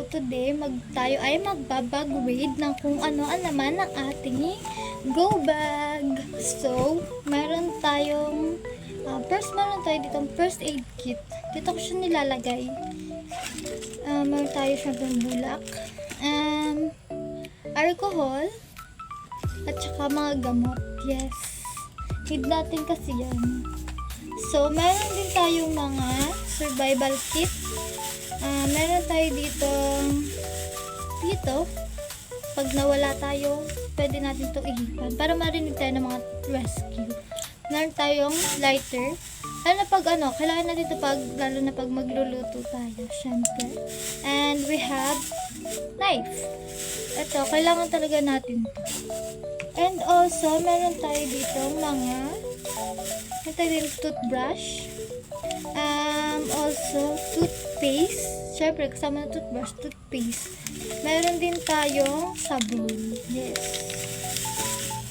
today tayo ay magbabag-raid ng kung ano naman ang ating go bag. So, meron tayong meron tayo ditong first aid kit. Dito ko siya nilalagay. Meron tayo siyang bulak, alcohol, at saka mga gamot. Yes, need natin kasi yan. So, meron din tayong mga survival kit. Meron tayo dito, pag nawala tayo, pwede natin ito ihipan para marinig tayo ng mga rescue. Meron tayong lighter. Kailangan natin ito lalo na pag magluluto tayo, syempre. And we have knife. Ito, kailangan talaga natin ito. And also, meron tayo dito toothbrush. Also, toothpaste. Syempre, kasama na toothbrush, toothpaste. Meron din tayong sabon. Yes.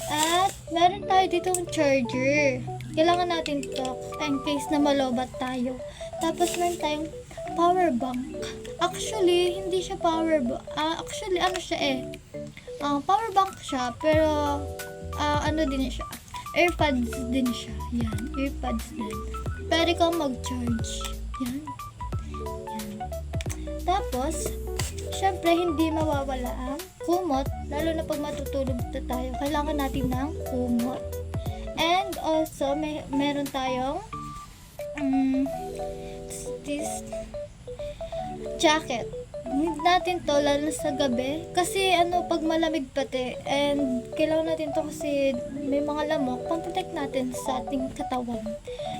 At, meron tayo ditong charger. Kailangan natin ito in case na malobat tayo. Tapos, meron tayong power bank. Actually, hindi siya power bank. Actually, ano siya power bank siya, pero, din siya. Airpods din siya. Yan, airpods din. Pwede kang mag-charge. Yan. Tapos, syempre, hindi mawawala ang kumot. Lalo na pag matutulog na tayo, kailangan natin ng kumot. And also, meron tayong this jacket. Need natin to lalo sa gabi. Kasi pag malamig pati. And kailangan natin to kasi may mga lamok. Pang-protect natin sa ating katawan.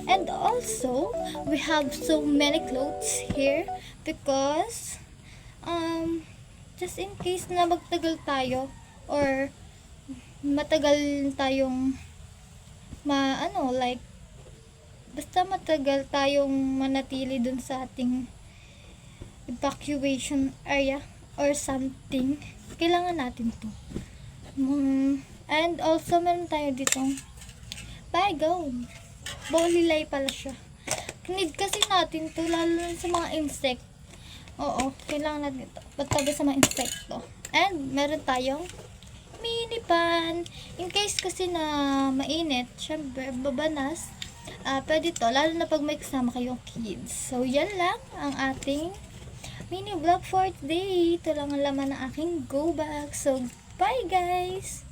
And also, we have so many clothes here. Because, just in case na magtagal tayo. Or, matagal tayong basta matagal tayong manatili dun sa ating evacuation area or something, kailangan natin to. And also, meron tayo ditong baygon. Bolilay pala siya. Need kasi natin to, lalo na sa mga insect. Oo, kailangan natin ito. Pagtabi sa mga insekto. And meron tayong mini pan. In case kasi na mainit, syempre, babanas, pwede to, lalo na pag may kasama kayong kids. So, yan lang ang ating mini vlog for today. Ito lang ang laman ng aking go bag. So, bye guys!